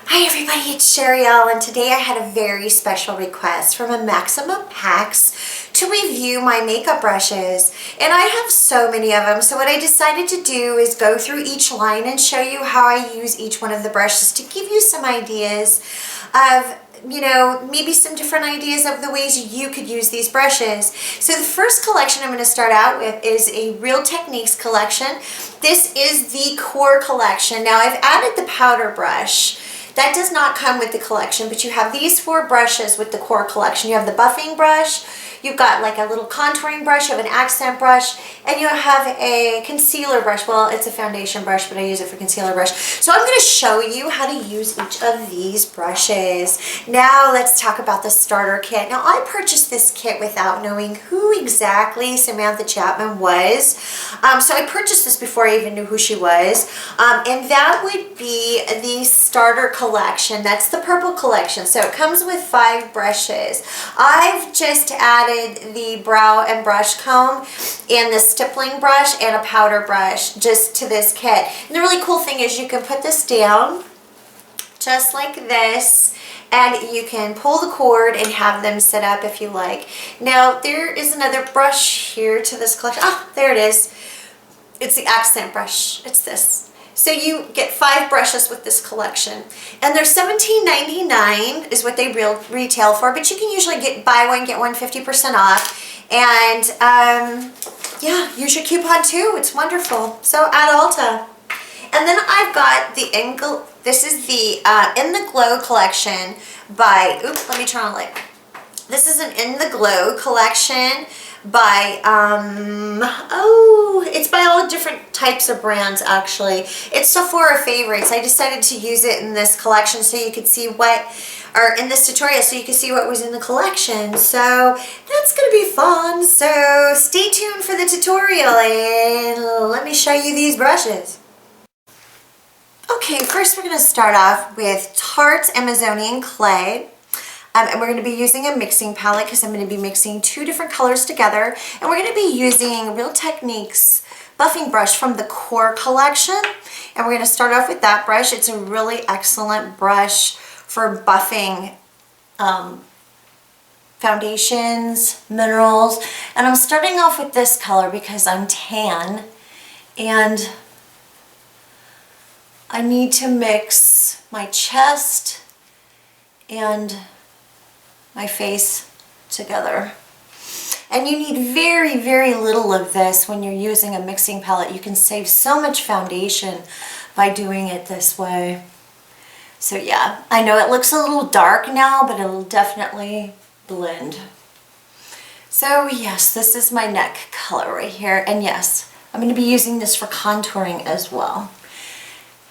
Hi everybody, it's Sherryelle, and today I had a very special request from a Maximum Packs to review my makeup brushes. And I have so many of them, so what I decided to do is go through each line and show you how I use each one of the brushes to give you some ideas of, you know, maybe some different ideas of the ways you could use these brushes. So the first collection I'm going to start out with is a Real Techniques collection. This is the core collection. Now I've added the powder brush. That does not come with the collection, but you have these 4 brushes with the core collection. You have the buffing brush, you've got like a little contouring brush, you have an accent brush, and you have a concealer brush. Well, it's a foundation brush, but I use it for concealer brush. So I'm going to show you how to use each of these brushes. Now let's talk about the starter kit. Now I purchased this kit without knowing who exactly Samantha Chapman was. So I purchased this before I even knew who she was. And that would be the starter collection. That's the purple collection. So it comes with 5 brushes. I've just added the brow and brush comb and the stippling brush and a powder brush just to this kit. And the really cool thing is you can put this down just like this, and you can pull the cord and have them sit up if you like. Now there is another brush here to this collection. Ah, there it is. It's the accent brush. It's this. So you get 5 brushes with this collection, and they're $17.99 is what they retail for, but you can usually buy one, get one 50% off. And yeah, use your coupon too. It's wonderful. So at Ulta. And then I've got the this is the In the Glow collection by, oops, let me turn on the light. This is an In the Glow collection by, it's by all different types of brands actually. It's Sephora favorites. I decided to use it in this collection so you could see what, or in this tutorial so you could see what was in the collection. So that's going to be fun. So stay tuned for the tutorial and let me show you these brushes. Okay, first we're going to start off with Tarte's Amazonian Clay. And we're going to be using a mixing palette because I'm going to be mixing 2 different colors together. And we're going to be using Real Techniques buffing brush from the core collection. And we're going to start off with that brush. It's a really excellent brush for buffing foundations, minerals. And I'm starting off with this color because I'm tan. And I need to mix my chest and my face together. And you need very, very little of this when you're using a mixing palette. You can save so much foundation by doing it this way. So yeah, I know it looks a little dark now, but it'll definitely blend. So yes, this is my neck color right here. And yes, I'm going to be using this for contouring as well.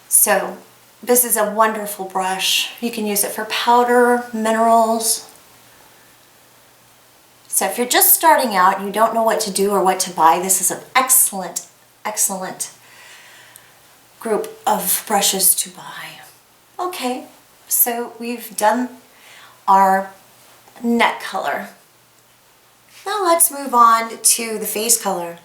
So this is a wonderful brush. You can use it for powder, minerals. So if you're just starting out and you don't know what to do or what to buy, this is an excellent, excellent group of brushes to buy. Okay, so we've done our neck color. Now let's move on to the face color.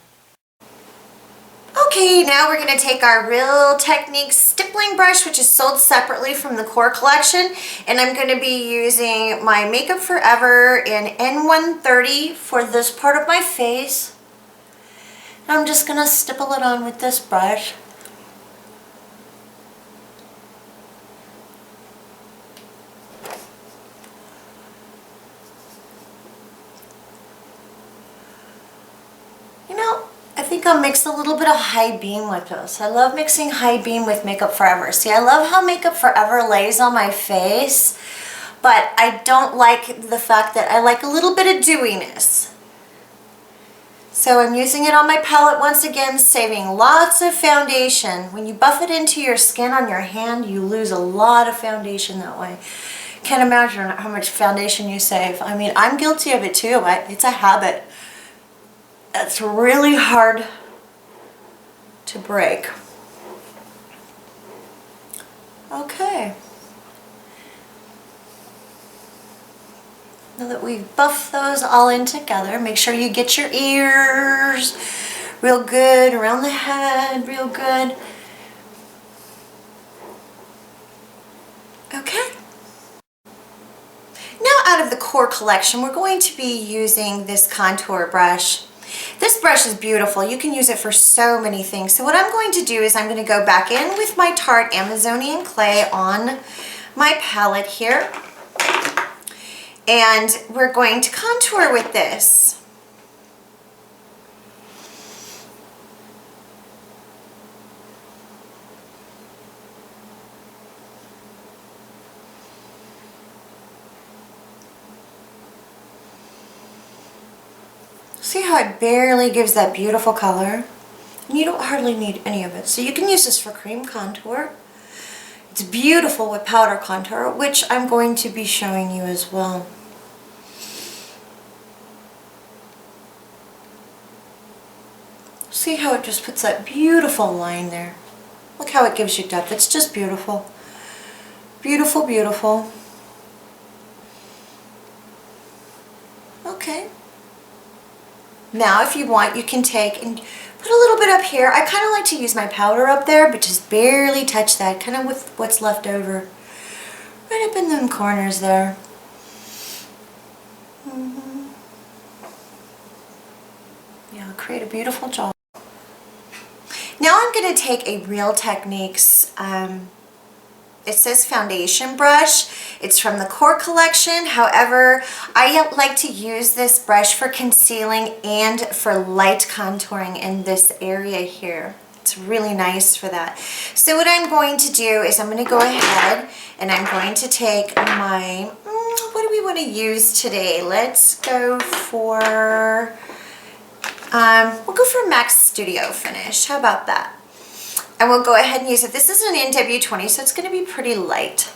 Okay, now we're going to take our Real Techniques stippling brush, which is sold separately from the core collection, and I'm going to be using my Makeup Forever in N130 for this part of my face. And I'm just going to stipple it on with this brush. I think I'll mix a little bit of High Beam with this. I love mixing High Beam with Makeup Forever. See, I love how Makeup Forever lays on my face, but I don't like the fact that I like a little bit of dewiness. So I'm using it on my palette once again, saving lots of foundation. When you buff it into your skin on your hand, you lose a lot of foundation that way. Can't imagine how much foundation you save. I mean, I'm guilty of it too. It's a habit. It's really hard to break. Okay. Now that we've buffed those all in together, make sure you get your ears real good, around the head real good. core collection, we're going to be using this contour brush. This brush is beautiful. You can use it for so many things. So what I'm going to do is I'm going to go back in with my Tarte Amazonian Clay on my palette here. And we're going to contour with this. See how it barely gives that beautiful color? And you don't hardly need any of it. So you can use this for cream contour. It's beautiful with powder contour, which I'm going to be showing you as well. See how it just puts that beautiful line there? Look how it gives you depth. It's just beautiful. Beautiful, beautiful. Okay. Now if you want, you can take and put a little bit up here. I kind of like to use my powder up there, but just barely touch that, kind of with what's left over. Right up in them corners there. Yeah, create a beautiful job. Now I'm going to take a Real Techniques, it says foundation brush. It's from the Core collection. However, I like to use this brush for concealing and for light contouring in this area here. It's really nice for that. So what I'm going to do is I'm going to go ahead and I'm going to take my, what do we want to use today? Let's go for, we'll go for Max Studio Finish. How about that? And we'll go ahead and use it. This is an NW20, so it's going to be pretty light.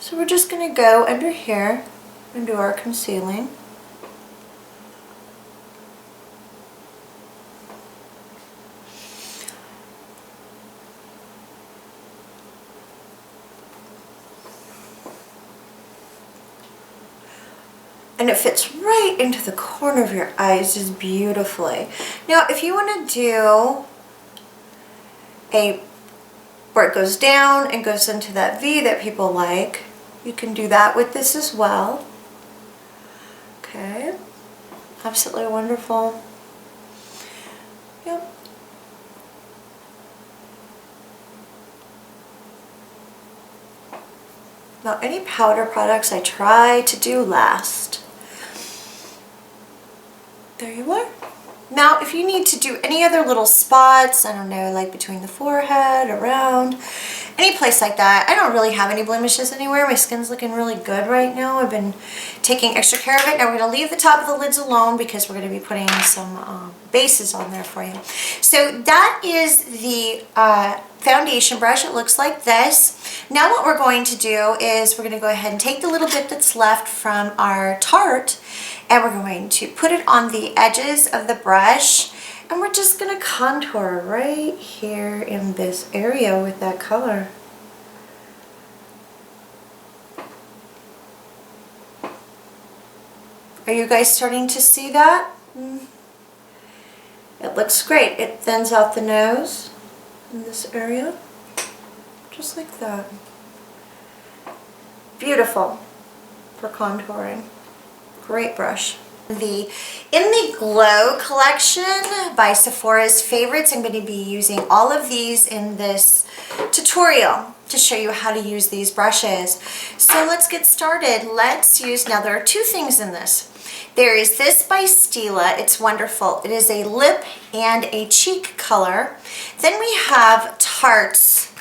So we're just going to go under here and do our concealing. And it fits right into the corner of your eyes just beautifully. Now, if you want to do where it goes down and goes into that V that people like, you can do that with this as well. Okay, absolutely wonderful. Yep. Now any powder products I try to do last. There you are. Now, if you need to do any other little spots, I don't know, like between the forehead, around, any place like that. I don't really have any blemishes anywhere. My skin's looking really good right now. I've been taking extra care of it. Now we're going to leave the top of the lids alone because we're going to be putting some bases on there for you. So that is the foundation brush. It looks like this. Now what we're going to do is we're going to go ahead and take the little bit that's left from our Tarte and we're going to put it on the edges of the brush and we're just going to contour right here in this area with that color. Are you guys starting to see that? It looks great. It thins out the nose in this area, just like that. Beautiful for contouring. Great brush. In the Glow collection by Sephora's Favorites, I'm going to be using all of these in this tutorial to show you how to use these brushes. So let's get started. Let's use, now there are two things in this. There is this by Stila. It's wonderful. It is a lip and a cheek color. Then we have Tarte's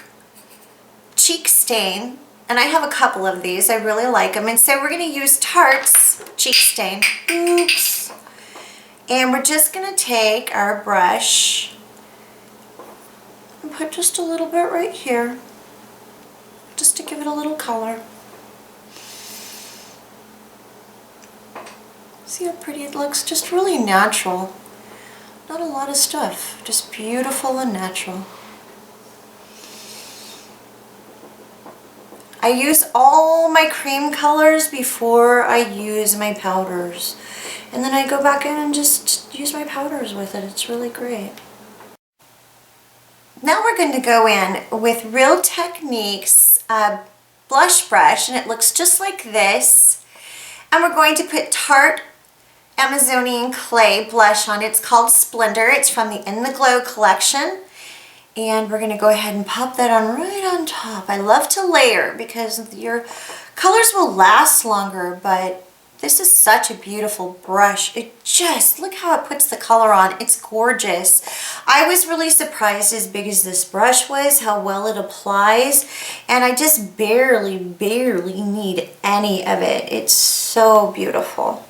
Cheek Stain. And I have a couple of these. I really like them. And so we're going to use Tarte's Cheek Stain. Oops. And we're just going to take our brush and put just a little bit right here, just to give it a little color. See how pretty it looks? Just really natural. Not a lot of stuff. Just beautiful and natural. I use all my cream colors before I use my powders. And then I go back in and just use my powders with it. It's really great. Now we're going to go in with Real Techniques blush brush, and it looks just like this. And we're going to put Tarte Amazonian Clay blush on. It's called Splendor. It's from the In the Glow collection. And we're going to go ahead and pop that on right on top. I love to layer because your colors will last longer, but this is such a beautiful brush. It just, look how it puts the color on. It's gorgeous. I was really surprised as big as this brush was, how well it applies. And I just barely need any of it. It's so beautiful.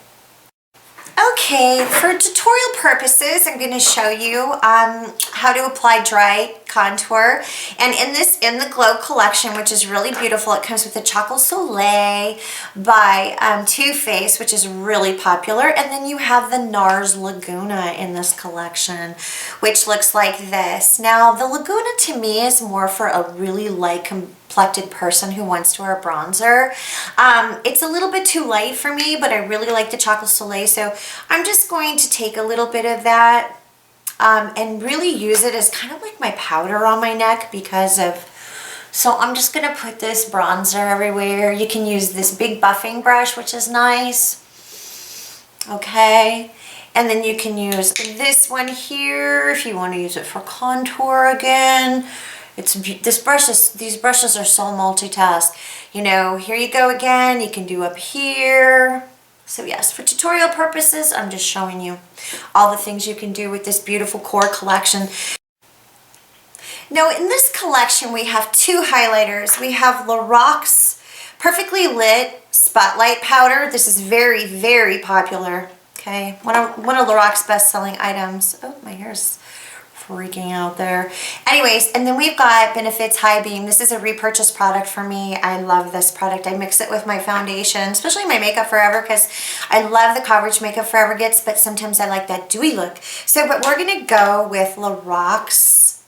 Okay, for tutorial purposes, I'm going to show you how to apply dry contour. And in this In the Glow collection, which is really beautiful, it comes with the Chocolate Soleil by Too Faced, which is really popular. And then you have the NARS Laguna in this collection, which looks like this. Now, the Laguna to me is more for a really light complected person who wants to wear a bronzer. It's a little bit too light for me, but I really like the Chocolate Soleil, so I'm just going to take a little bit of that and really use it as kind of like my powder on my neck so I'm just going to put this bronzer everywhere. You can use this big buffing brush, which is nice. Okay. And then you can use this one here if you want to use it for contour again. These brushes are so multitask. You know, here you go again. You can do up here. So yes, for tutorial purposes, I'm just showing you all the things you can do with this beautiful core collection. Now in this collection, we have two highlighters. We have Loroc's Perfectly Lit Spotlight Powder. This is very popular. Okay, one of Loroc's best-selling items. Oh, my hair's freaking out there. Anyways, and then we've got Benefits High Beam. This is a repurchase product for me. I love this product. I mix it with my foundation, especially my Makeup Forever, because I love the coverage Makeup Forever gets, but sometimes I like that dewy look. So, but we're going to go with Loroc's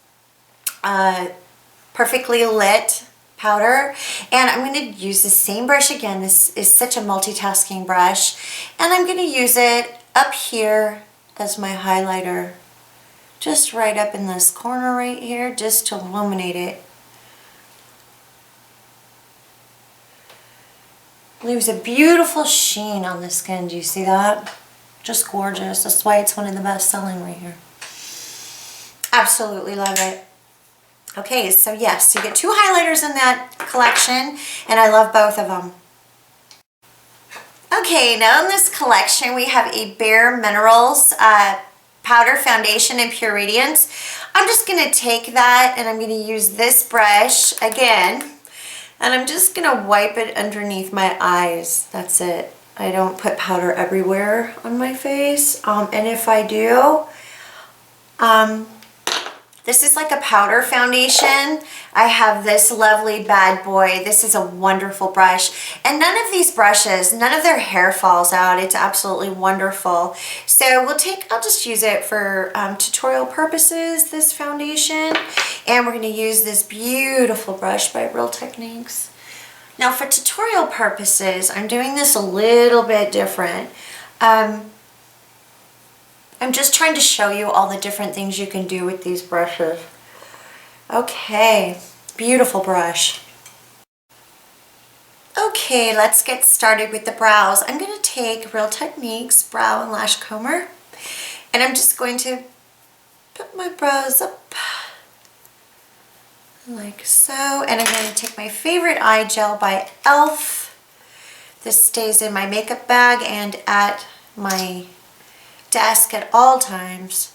Perfectly Lit powder, and I'm going to use the same brush again. This is such a multitasking brush, and I'm going to use it up here as my highlighter. Just right up in this corner right here, just to illuminate it. Leaves a beautiful sheen on the skin. Do you see that? Just gorgeous. That's why it's one of the best selling right here. Absolutely love it. Okay, so yes, you get two highlighters in that collection, and I love both of them. Okay, now in this collection we have a Bare Minerals powder foundation in Pure Radiance. I'm just going to take that and I'm going to use this brush again, and I'm just going to wipe it underneath my eyes. That's it. I don't put powder everywhere on my face, and if I do, this is like a powder foundation. I have this lovely bad boy. This is a wonderful brush. And none of these brushes, none of their hair falls out. It's absolutely wonderful. So I'll just use it for tutorial purposes, this foundation. And we're going to use this beautiful brush by Real Techniques. Now for tutorial purposes, I'm doing this a little bit different. I'm just trying to show you all the different things you can do with these brushes. Okay, beautiful brush. Okay, let's get started with the brows. I'm going to take Real Techniques Brow and Lash Comber, and I'm just going to put my brows up like so, and I'm going to take my favorite eye gel by e.l.f. This stays in my makeup bag and at my desk at all times.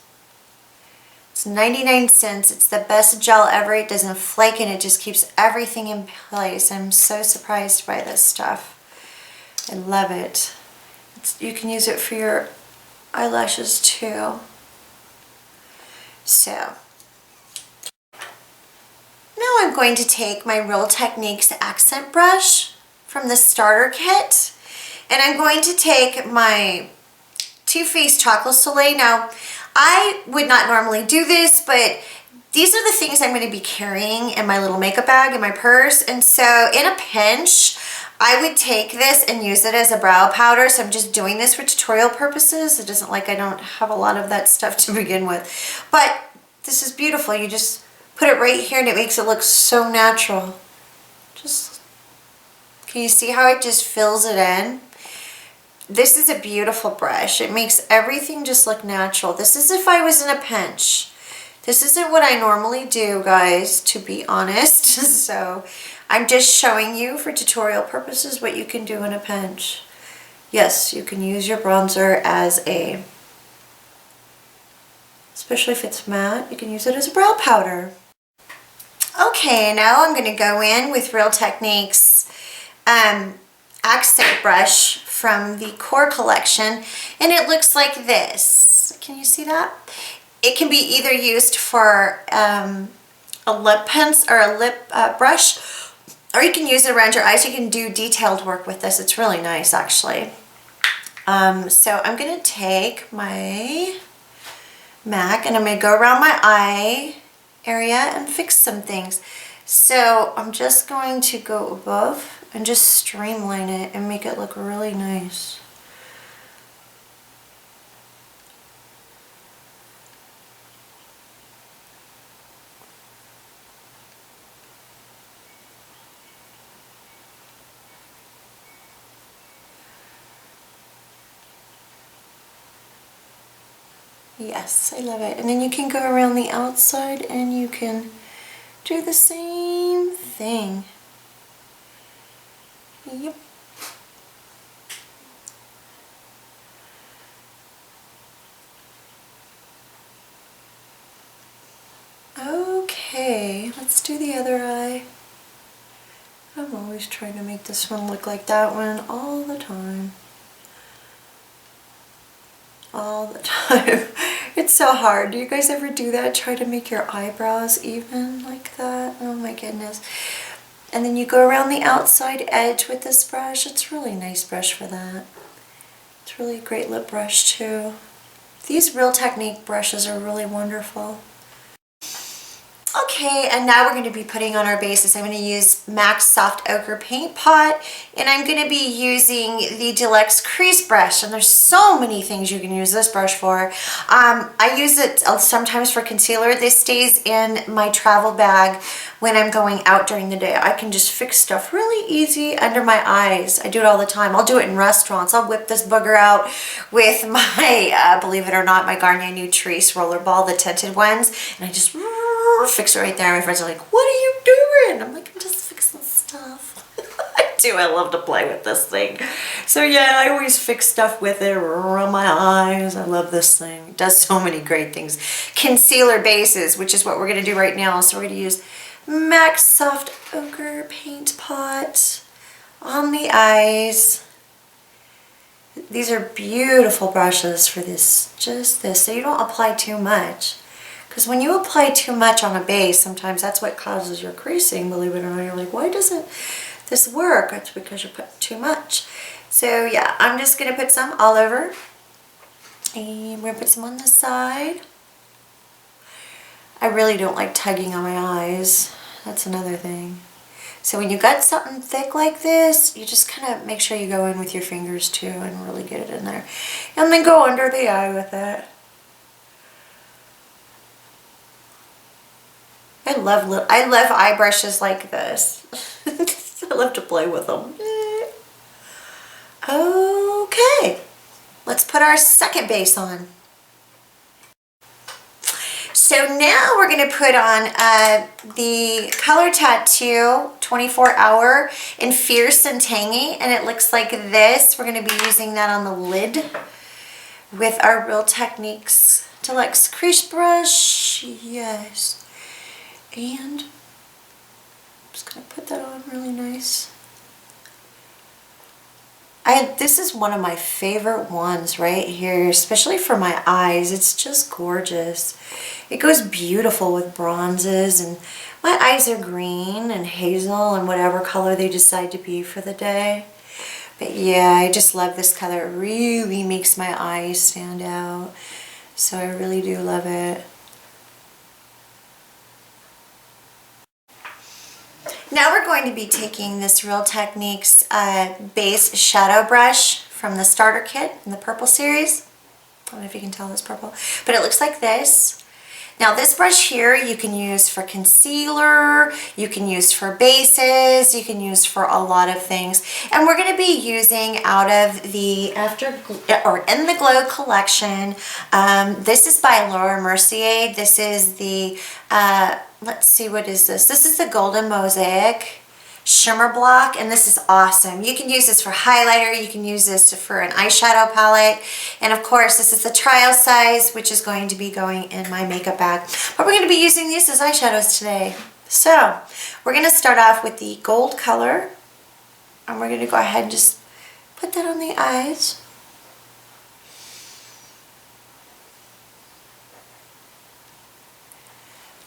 It's 99 cents. It's the best gel ever. It doesn't flake and it just keeps everything in place. I'm so surprised by this stuff. I love it. You can use it for your eyelashes too. So now I'm going to take my Real Techniques accent brush from the starter kit, and I'm going to take my Too Faced Chocolate Soleil. Now, I would not normally do this, but these are the things I'm going to be carrying in my little makeup bag in my purse, and so in a pinch, I would take this and use it as a brow powder. So I'm just doing this for tutorial purposes. It doesn't like I don't have a lot of that stuff to begin with, but this is beautiful. You just put it right here and it makes it look so natural. Just, can you see how it just fills it in? This is a beautiful brush. It makes everything just look natural. This is if I was in a pinch. This isn't what I normally do, guys, to be honest. So I'm just showing you for tutorial purposes what you can do in a pinch. Yes, you can use your bronzer as a, especially if it's matte, you can use it as a brow powder. Okay, now I'm going to go in with Real Techniques accent brush from the Core collection, and it looks like this. Can you see that? It can be either used for a lip pencil or a lip brush, or you can use it around your eyes. You can do detailed work with this. It's really nice, actually. So I'm going to take my MAC and I'm going to go around my eye area and fix some things. So I'm just going to go above and just streamline it and make it look really nice. Yes, I love it. And then you can go around the outside and you can do the same thing. Yep. Okay, let's do the other eye. I'm always trying to make this one look like that one all the time. All the time. It's so hard. Do you guys ever do that? Try to make your eyebrows even like that? Oh my goodness. And then you go around the outside edge with this brush. It's a really nice brush for that. It's really a great lip brush too. These Real Technique brushes are really wonderful. Okay, and now we're going to be putting on our bases. I'm going to use MAC Soft Ochre Paint Pot, and I'm going to be using the Deluxe Crease Brush, and there's so many things you can use this brush for. I use it sometimes for concealer. This stays in my travel bag when I'm going out during the day. I can just fix stuff really easy under my eyes. I do it all the time. I'll do it in restaurants. I'll whip this booger out with my, believe it or not, my Garnier Nutrice Rollerball, the tinted ones, and I just fix it right there. My friends are like, what are you doing? I'm like, I'm just fixing stuff. I do. I love to play with this thing. So yeah, I always fix stuff with it around my eyes. I love this thing. It does so many great things. Concealer bases, which is what we're going to do right now. So we're going to use MAC Soft Ochre Paint Pot on the eyes. These are beautiful brushes for this, just this. So you don't apply too much. Because when you apply too much on a base, sometimes that's what causes your creasing, believe it or not. You're like, why doesn't this work? It's because you put too much. So yeah, I'm just going to put some all over. And we're going to put some on the side. I really don't like tugging on my eyes. That's another thing. So when you got something thick like this, you just kind of make sure you go in with your fingers too and really get it in there. And then go under the eye with it. I love eye brushes like this. I love to play with them. Okay, let's put our second base on. So now we're going to put on the Color Tattoo 24-hour in Fierce and Tangy, and it looks like this. We're going to be using that on the lid with our Real Techniques Deluxe Crease Brush. Yes. And I'm just going to put that on really nice. This is one of my favorite ones right here, especially for my eyes. It's just gorgeous. It goes beautiful with bronzes, and my eyes are green and hazel and whatever color they decide to be for the day. But yeah, I just love this color. It really makes my eyes stand out. So I really do love it. Now we're going to be taking this Real Techniques base shadow brush from the starter kit in the purple series. I don't know if you can tell it's purple, but it looks like this. Now this brush here you can use for concealer, you can use for bases, you can use for a lot of things. And we're going to be using out of the In the Glow collection. This is by Mercier. This is the, let's see, what is this? This is the Golden Mosaic Shimmer Block, and this is awesome. You can use this for highlighter, you can use this for an eyeshadow palette, and of course this is the trial size, which is going to be going in my makeup bag. But we're going to be using these as eyeshadows today. So we're going to start off with the gold color, and we're going to go ahead and just put that on the eyes.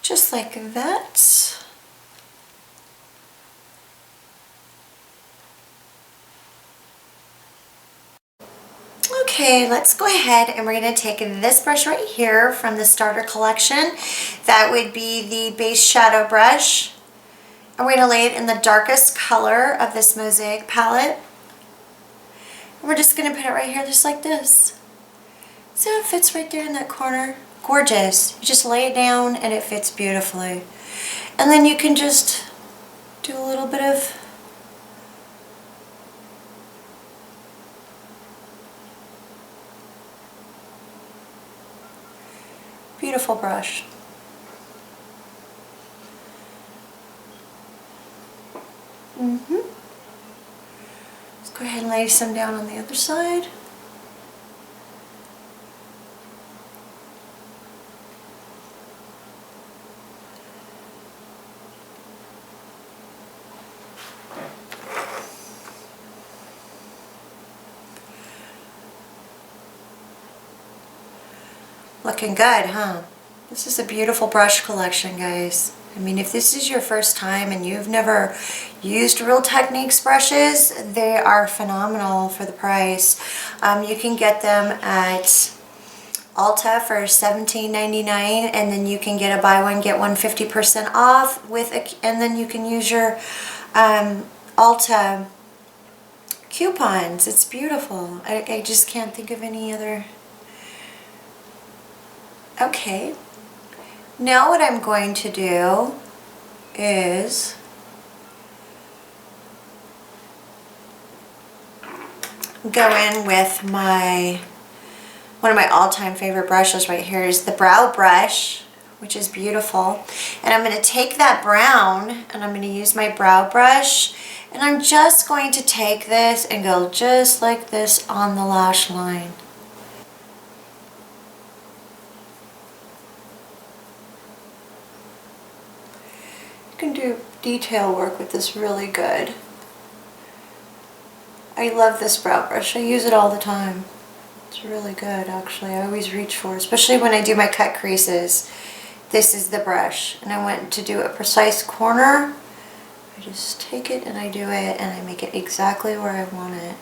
Just like that. Okay, let's go ahead and we're going to take this brush right here from the starter collection. That would be the base shadow brush. And we're going to lay it in the darkest color of this Mosaic palette. And we're just going to put it right here just like this. See how it fits right there in that corner? Gorgeous. You just lay it down and it fits beautifully. And then you can just do a little bit of beautiful brush. Let's go ahead and lay some down on the other side. Looking good, huh? This is a beautiful brush collection, guys. I mean, if this is your first time and you've never used Real Techniques brushes, they are phenomenal for the price. You can get them at Ulta for $17.99, and then you can get a buy one get one 50% off with and then you can use your Ulta coupons. It's beautiful. I just can't think of any other. Okay, now what I'm going to do is go in with one of my all-time favorite brushes right here is the brow brush, which is beautiful. And I'm going to take that brown and I'm going to use my brow brush, and I'm just going to take this and go just like this on the lash line. You can do detail work with this really good. I love this brow brush. I use it all the time. It's really good, actually. I always reach for it, especially when I do my cut creases. This is the brush, and I want to do a precise corner. I just take it and I do it, and I make it exactly where I want it.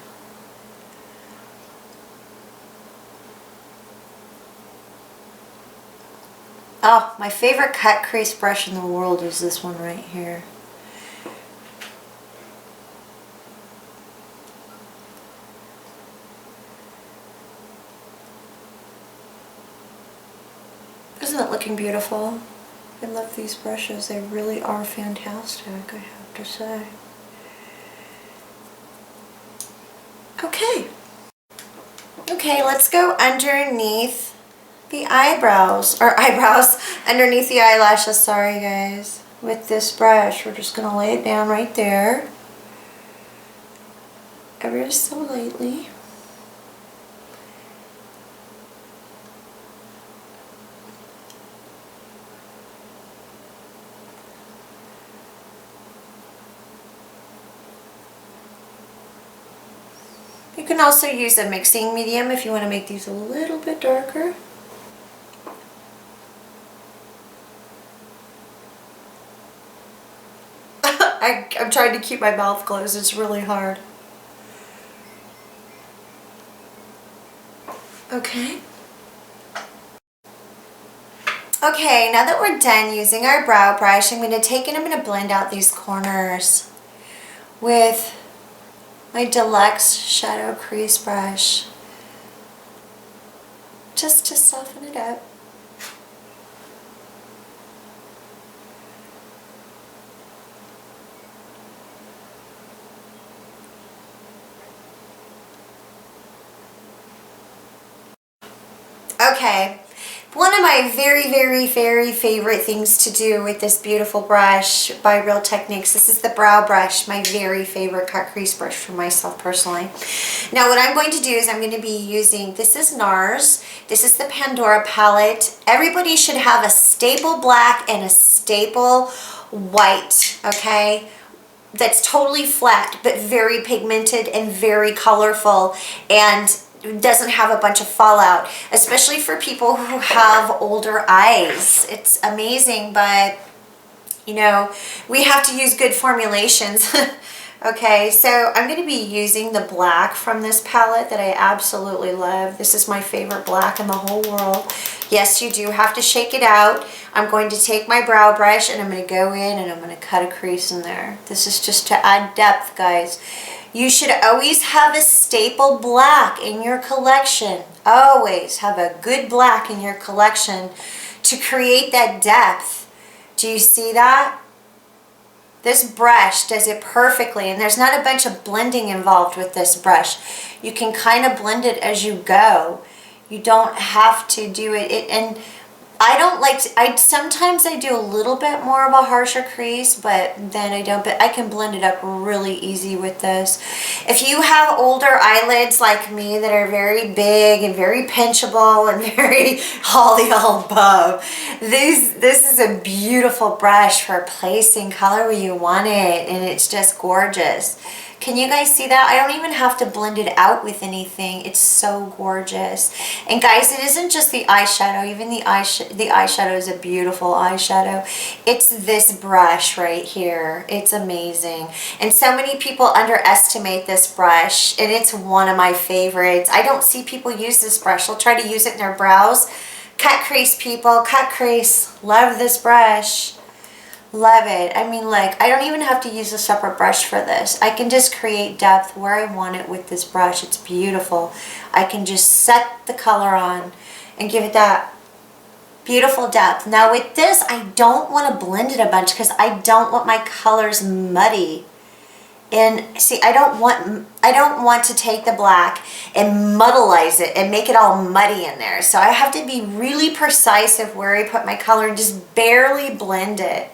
Oh, my favorite cut crease brush in the world is this one right here. Isn't it looking beautiful? I love these brushes. They really are fantastic, I have to say. Okay. Okay, let's go underneath the eyebrows, underneath the eyelashes, sorry guys. With this brush, we're just going to lay it down right there, ever so lightly. You can also use a mixing medium if you want to make these a little bit darker. I'm trying to keep my mouth closed. It's really hard. Okay. Okay, now that we're done using our brow brush, I'm going to take and I'm going to blend out these corners with my Deluxe Shadow Crease brush, just to soften it up. Okay. One of my very, very, very favorite things to do with this beautiful brush by Real Techniques, this is the brow brush, my very favorite cut crease brush for myself personally. Now what I'm going to do is I'm going to be using, this is NARS, this is the Pandora palette. Everybody should have a staple black and a staple white, okay? That's totally flat, but very pigmented and very colorful, and doesn't have a bunch of fallout, especially for people who have older eyes. It's amazing, but you know, we have to use good formulations. Okay, so I'm going to be using the black from this palette that I absolutely love. This is my favorite black in the whole world. Yes, you do have to shake it out. I'm going to take my brow brush and I'm going to go in and I'm going to cut a crease in there. This is just to add depth, guys. You should always have a staple black in your collection. Always have a good black in your collection to create that depth. Do you see that? This brush does it perfectly, and there's not a bunch of blending involved with this brush. You can kind of blend it as you go. You don't have to do it. And I don't like to, sometimes I do a little bit more of a harsher crease, but then I don't, but I can blend it up really easy with this. If you have older eyelids like me that are very big and very pinchable and very all the above, this is a beautiful brush for placing color where you want it, and it's just gorgeous. Can you guys see that? I don't even have to blend it out with anything. It's so gorgeous. And guys, it isn't just the eyeshadow. Even the eyeshadow is a beautiful eyeshadow. It's this brush right here. It's amazing. And so many people underestimate this brush, and it's one of my favorites. I don't see people use this brush. They'll try to use it in their brows. Cut crease, people. Cut crease. Love this brush. Love it. I mean, like, I don't even have to use a separate brush for this. I can just create depth where I want it with this brush. It's beautiful. I can just set the color on and give it that beautiful depth. Now with this, I don't want to blend it a bunch because I don't want my colors muddy. And see, I don't want to take the black and muddleize it and make it all muddy in there. So I have to be really precise of where I put my color and just barely blend it.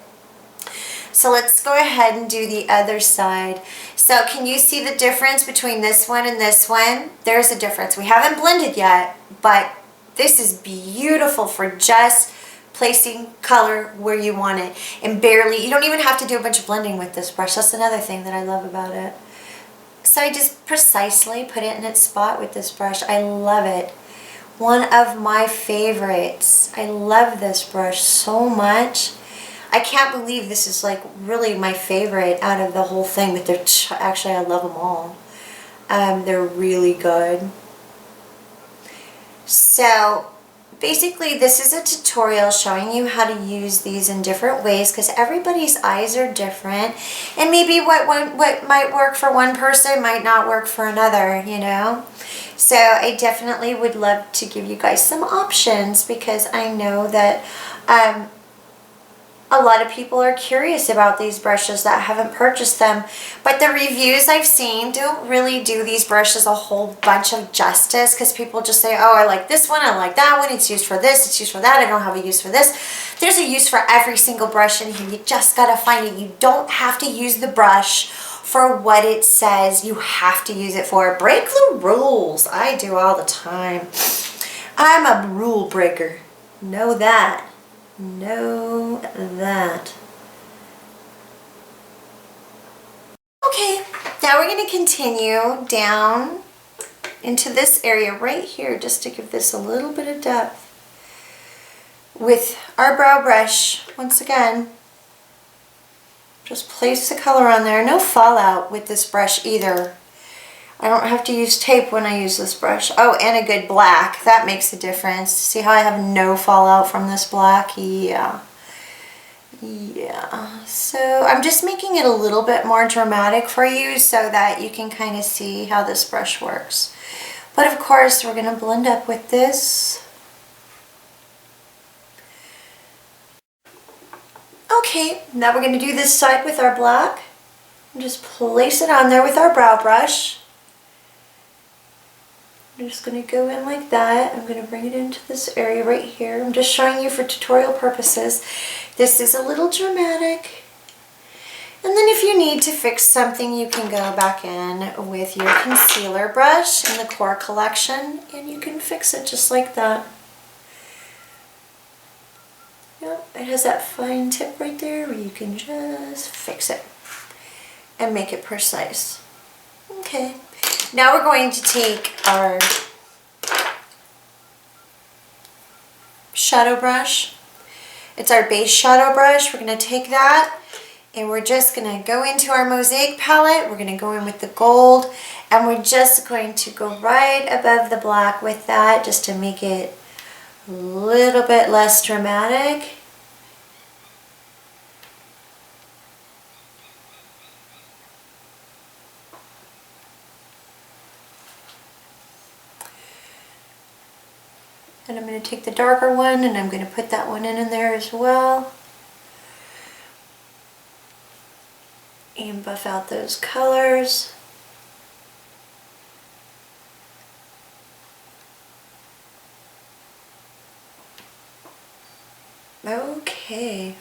So let's go ahead and do the other side. So can you see the difference between this one and this one? There's a difference. We haven't blended yet, but this is beautiful for just placing color where you want it. And barely, you don't even have to do a bunch of blending with this brush. That's another thing that I love about it. So I just precisely put it in its spot with this brush. I love it. One of my favorites. I love this brush so much. I can't believe this is like really my favorite out of the whole thing, but they're actually, I love them all. They're really good. So basically this is a tutorial showing you how to use these in different ways because everybody's eyes are different, and maybe what might work for one person might not work for another, you know. So I definitely would love to give you guys some options because I know that a lot of people are curious about these brushes that haven't purchased them, but the reviews I've seen don't really do these brushes a whole bunch of justice because people just say, oh, I like this one, I like that one, it's used for this, it's used for that, I don't have a use for this. There's a use for every single brush in here. You just gotta find it. You don't have to use the brush for what it says you have to use it for. Break the rules. I do all the time. I'm a rule breaker. Know that. Know that. Okay, now we're going to continue down into this area right here just to give this a little bit of depth with our brow brush. Once again, just place the color on there. No fallout with this brush either. I don't have to use tape when I use this brush. Oh, and a good black. That makes a difference. See how I have no fallout from this black? Yeah. Yeah. So I'm just making it a little bit more dramatic for you so that you can kind of see how this brush works. But of course, we're going to blend up with this. Okay, now we're going to do this side with our black. And just place it on there with our brow brush. I'm just going to go in like that. I'm going to bring it into this area right here. I'm just showing you for tutorial purposes. This is a little dramatic. And then if you need to fix something, you can go back in with your concealer brush in the Core collection and you can fix it just like that. Yep, it has that fine tip right there where you can just fix it and make it precise. Okay, now we're going to take our shadow brush. It's our base shadow brush. We're going to take that and we're just going to go into our Mosaic palette. We're going to go in with the gold and we're just going to go right above the black with that just to make it a little bit less dramatic. And I'm going to take the darker one and I'm going to put that one in there as well. And buff out those colors. Okay.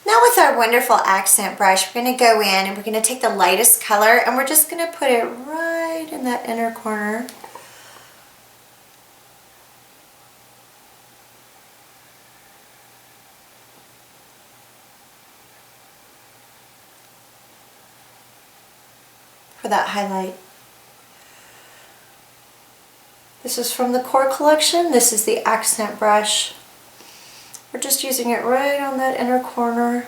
Now with our wonderful accent brush, we're going to go in and we're going to take the lightest color and we're just going to put it right in that inner corner. For that highlight. This is from the Core collection. This is the accent brush. We're just using it right on that inner corner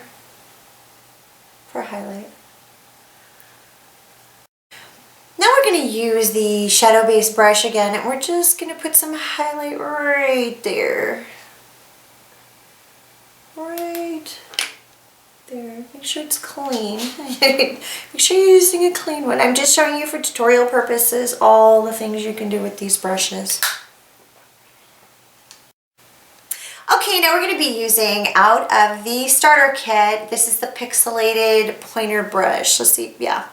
for highlight. Now we're going to use the shadow base brush again and we're just going to put some highlight right there. Right there. Make sure it's clean. Make sure you're using a clean one. I'm just showing you for tutorial purposes all the things you can do with these brushes. Okay, now we're going to be using out of the starter kit. This is the pixelated pointer brush. Let's see, yeah.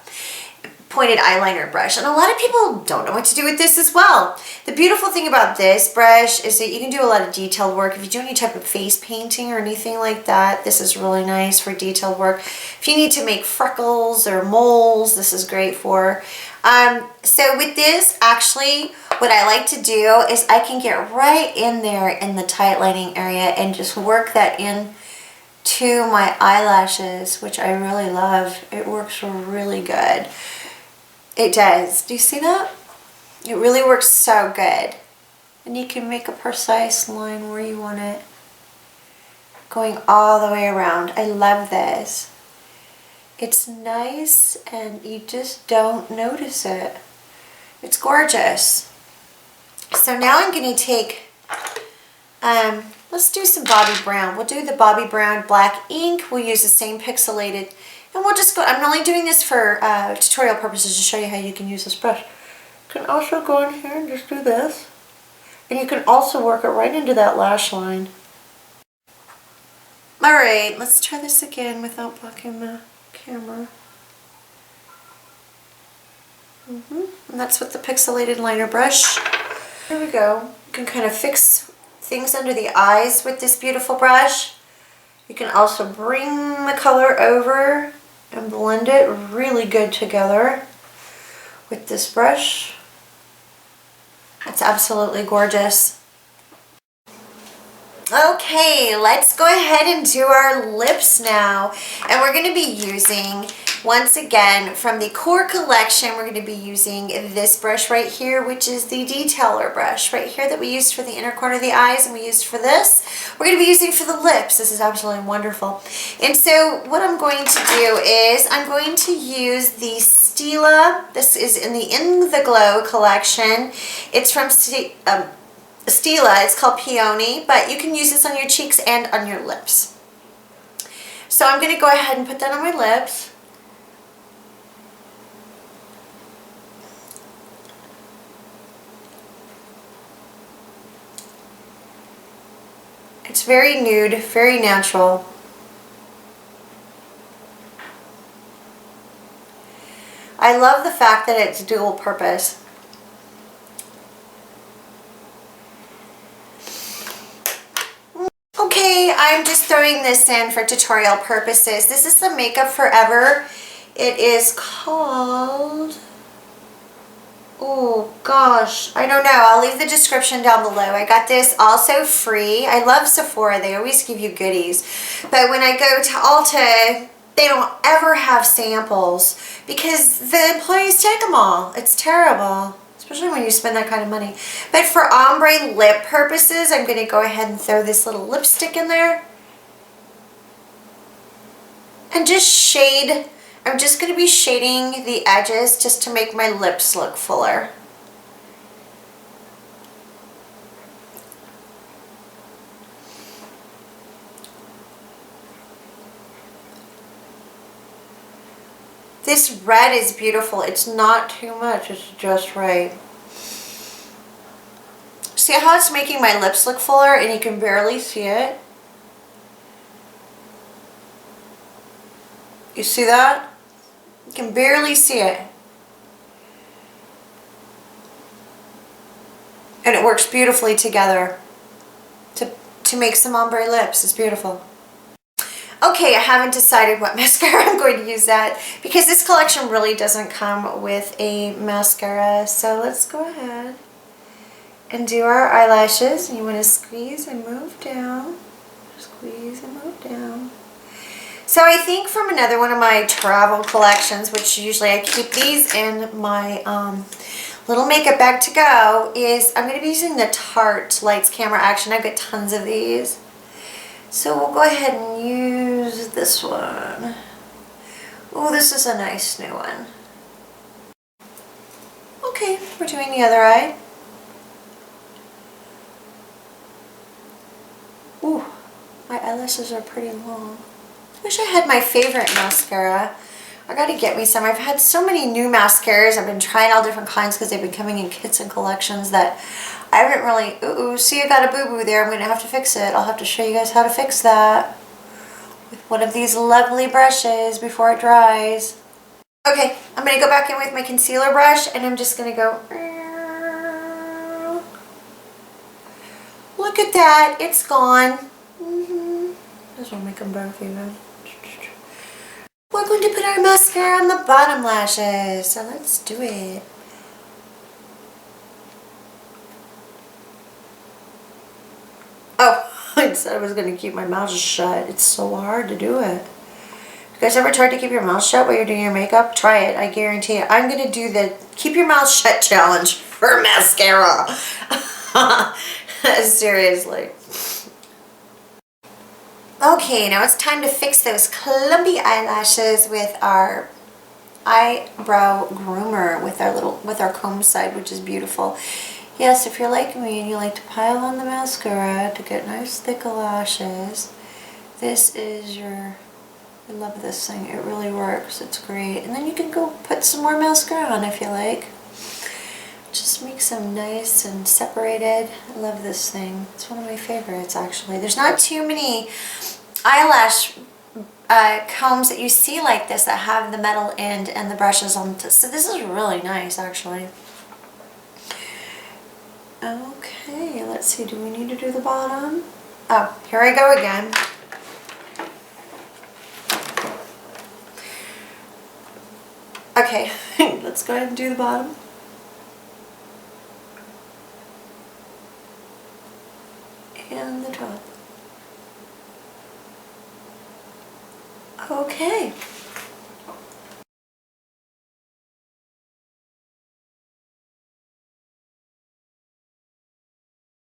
Pointed eyeliner brush, and a lot of people don't know what to do with this as well. The beautiful thing about this brush is that you can do a lot of detailed work. If you do any type of face painting or anything like that, this is really nice for detailed work. If you need to make freckles or moles, this is great for. So with this, actually, what I like to do is I can get right in there in the tight lining area and just work that in to my eyelashes, which I really love. It works really good. It does. Do you see that? It really works so good. And you can make a precise line where you want it. Going all the way around. I love this. It's nice and you just don't notice it. It's gorgeous. So now I'm going to take, let's do some Bobbi Brown. We'll do the Bobbi Brown black ink. We'll use the same pixelated. And we'll just go, I'm only doing this for tutorial purposes to show you how you can use this brush. You can also go in here and just do this. And you can also work it right into that lash line. Alright, let's try this again without blocking the camera. And that's with the pixelated liner brush. Here we go. You can kind of fix things under the eyes with this beautiful brush. You can also bring the color over and blend it really good together with this brush. It's absolutely gorgeous. Okay, let's go ahead and do our lips now. And we're going to be using, once again, from the Core collection, we're going to be using this brush right here, which is the detailer brush right here that we used for the inner corner of the eyes and we used for this. We're going to be using for the lips. This is absolutely wonderful. And so what I'm going to do is I'm going to use the Stila. This is in the Glow collection. It's from Stila. It's called Peony, but you can use this on your cheeks and on your lips. So I'm going to go ahead and put that on my lips. It's very nude, very natural. I love the fact that it's dual purpose. Okay, I'm just throwing this in for tutorial purposes. This is the Makeup Forever. It is called, oh gosh, I don't know. I'll leave the description down below. I got this also free. I love Sephora. They always give you goodies. But when I go to Ulta, they don't ever have samples because the employees take them all. It's terrible. Especially when you spend that kind of money. But for ombre lip purposes, I'm going to go ahead and throw this little lipstick in there. And just shade. I'm just going to be shading the edges just to make my lips look fuller. This red is beautiful. It's not too much. It's just right. See how it's making my lips look fuller and you can barely see it? You see that? You can barely see it. And it works beautifully together to make some ombre lips. It's beautiful. Okay, I haven't decided what mascara I'm going to use that because this collection really doesn't come with a mascara. So let's go ahead and do our eyelashes. You want to squeeze and move down. Squeeze and move down. So I think from another one of my travel collections, which usually I keep these in my little makeup bag to go, is I'm going to be using the Tarte Lights Camera Action. I've got tons of these. So we'll go ahead and use this one. Oh, this is a nice new one. Okay, we're doing the other eye. Ooh, my eyelashes are pretty long. Wish I had my favorite mascara. I gotta get me some. I've had so many new mascaras. I've been trying all different kinds because they've been coming in kits and collections that I haven't really, ooh, see I got a boo-boo there. I'm going to have to fix it. I'll have to show you guys how to fix that with one of these lovely brushes before it dries. Okay, I'm going to go back in with my concealer brush and I'm just going to go, look at that, it's gone. This will make them both even. We're going to put our mascara on the bottom lashes, so let's do it. Oh, I said I was going to keep my mouth shut. It's so hard to do it. You guys ever tried to keep your mouth shut while you're doing your makeup? Try it. I guarantee it. I'm going to do the keep your mouth shut challenge for mascara. Seriously. Okay, now it's time to fix those clumpy eyelashes with our eyebrow groomer with our comb side, which is beautiful. Yes, if you're like me and you like to pile on the mascara to get nice thick lashes, this is your, I love this thing. It really works. It's great. And then you can go put some more mascara on if you like. Just makes them nice and separated. I love this thing. It's one of my favorites actually. There's not too many eyelash combs that you see like this that have the metal end and the brushes on. So this is really nice actually. Okay, let's see, do we need to do the bottom? Oh, here I go again. Okay, let's go ahead and do the bottom. and the top. Okay.